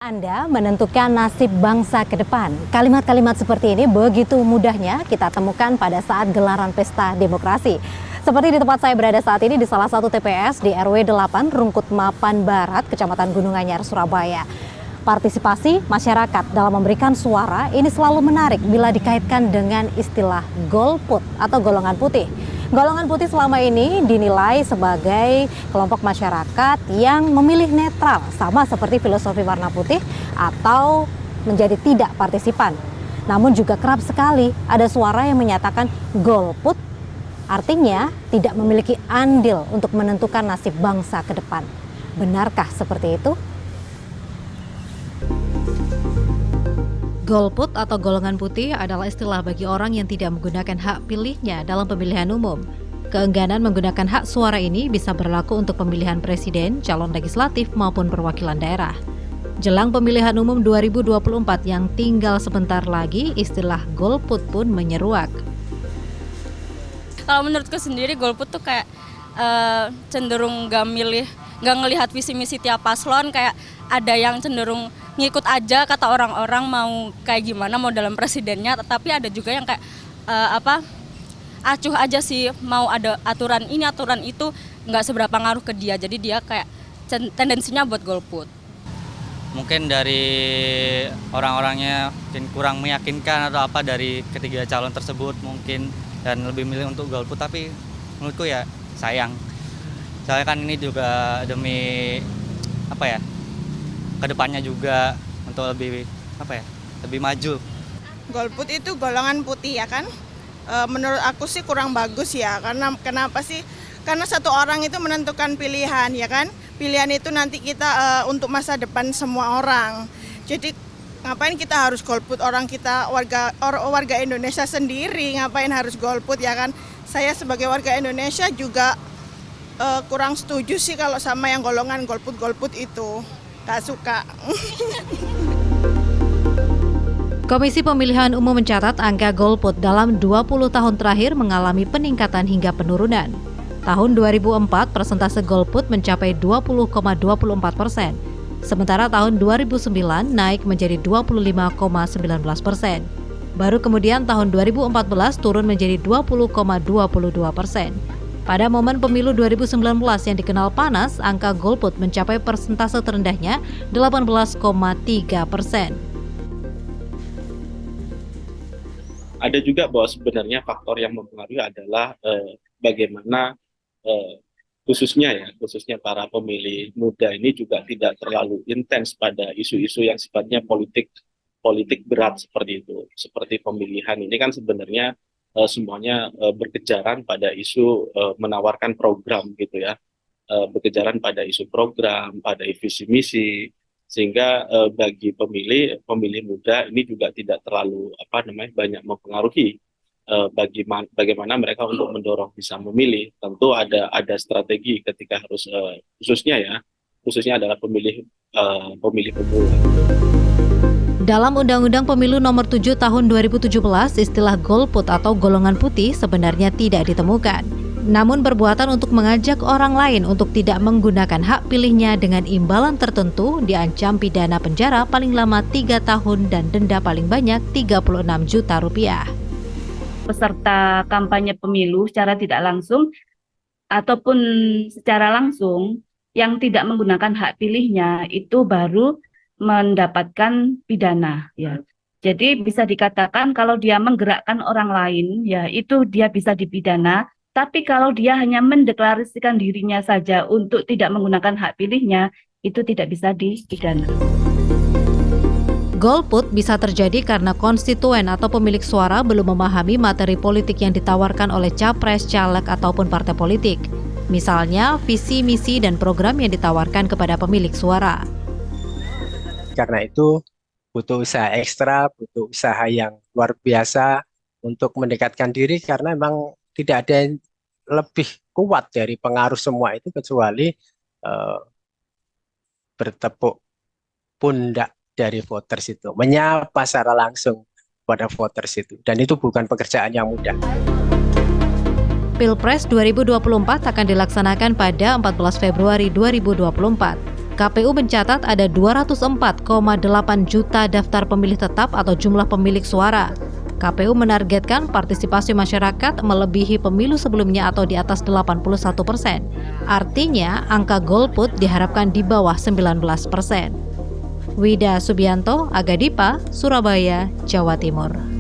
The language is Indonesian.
Anda menentukan nasib bangsa ke depan. Kalimat-kalimat seperti ini begitu mudahnya kita temukan pada saat gelaran pesta demokrasi. Seperti di tempat saya berada saat ini di salah satu TPS di RW 8 Rungkut Mapan Barat, Kecamatan Gunung Anyar, Surabaya. Partisipasi masyarakat dalam memberikan suara ini selalu menarik bila dikaitkan dengan istilah golput atau golongan putih. Golongan putih selama ini dinilai sebagai kelompok masyarakat yang memilih netral, sama seperti filosofi warna putih atau menjadi tidak partisipan. Namun juga kerap sekali ada suara yang menyatakan golput artinya tidak memiliki andil untuk menentukan nasib bangsa ke depan. Benarkah seperti itu? Golput atau golongan putih adalah istilah bagi orang yang tidak menggunakan hak pilihnya dalam pemilihan umum. Keengganan menggunakan hak suara ini bisa berlaku untuk pemilihan presiden, calon legislatif maupun perwakilan daerah. Jelang pemilihan umum 2024 yang tinggal sebentar lagi, istilah golput pun menyeruak. Kalau menurutku sendiri golput tuh kayak cenderung gak ngelihat visi misi tiap paslon, kayak ada yang cenderung ngikut aja kata orang-orang mau kayak gimana, mau dalam presidennya, tetapi ada juga yang kayak acuh aja sih, mau ada aturan ini aturan itu, nggak seberapa ngaruh ke dia, jadi dia kayak tendensinya buat golput. Mungkin dari orang-orangnya mungkin kurang meyakinkan atau apa dari ketiga calon tersebut mungkin, dan lebih milih untuk golput, tapi menurutku ya sayang. Soalnya kan ini juga demi kedepannya juga untuk lebih lebih maju. Golput itu golongan putih ya kan? Menurut aku sih kurang bagus ya, karena kenapa sih? Karena satu orang itu menentukan pilihan ya kan? Pilihan itu nanti kita untuk masa depan semua orang. Jadi ngapain kita harus golput, orang kita warga Indonesia sendiri ngapain harus golput ya kan? Saya sebagai warga Indonesia juga kurang setuju sih kalau sama yang golongan golput itu. Gak suka. Komisi Pemilihan Umum mencatat angka golput dalam 20 tahun terakhir mengalami peningkatan hingga penurunan. Tahun 2004 persentase golput mencapai 20,24%, sementara tahun 2009 naik menjadi 25,19%. Baru kemudian tahun 2014 turun menjadi 20,22%. Pada momen pemilu 2019 yang dikenal panas, angka golput mencapai persentase terendahnya 18,3%. Ada juga bahwa sebenarnya faktor yang mempengaruhi adalah bagaimana khususnya para pemilih muda ini juga tidak terlalu intens pada isu-isu yang sifatnya politik berat seperti itu. Seperti pemilihan ini kan sebenarnya semuanya berkejaran pada isu menawarkan program gitu ya, berkejaran pada isu program, pada visi misi, sehingga bagi pemilih muda ini juga tidak terlalu banyak mempengaruhi bagaimana mereka untuk mendorong bisa memilih. Tentu ada strategi ketika harus khususnya adalah pemilih pemula. Dalam Undang-Undang Pemilu Nomor 7 Tahun 2017, istilah golput atau golongan putih sebenarnya tidak ditemukan. Namun perbuatan untuk mengajak orang lain untuk tidak menggunakan hak pilihnya dengan imbalan tertentu diancam pidana penjara paling lama 3 tahun dan denda paling banyak 36 juta rupiah. Peserta kampanye pemilu secara tidak langsung ataupun secara langsung yang tidak menggunakan hak pilihnya itu baru mendapatkan pidana ya. Jadi bisa dikatakan kalau dia menggerakkan orang lain ya itu dia bisa dipidana, tapi kalau dia hanya mendeklarasikan dirinya saja untuk tidak menggunakan hak pilihnya itu tidak bisa dipidana. Golput bisa terjadi karena konstituen atau pemilik suara belum memahami materi politik yang ditawarkan oleh capres, caleg ataupun partai politik. Misalnya visi, misi dan program yang ditawarkan kepada pemilik suara. Karena itu butuh usaha ekstra, butuh usaha yang luar biasa untuk mendekatkan diri, karena memang tidak ada yang lebih kuat dari pengaruh semua itu kecuali bertepuk pundak dari voters itu, menyapa secara langsung pada voters itu, dan itu bukan pekerjaan yang mudah. Pilpres 2024 akan dilaksanakan pada 14 Februari 2024. KPU mencatat ada 204,8 juta daftar pemilih tetap atau jumlah pemilik suara. KPU menargetkan partisipasi masyarakat melebihi pemilu sebelumnya atau di atas 81%. Artinya, angka golput diharapkan di bawah 19%. Wida Subianto, Aga Dipa, Surabaya, Jawa Timur.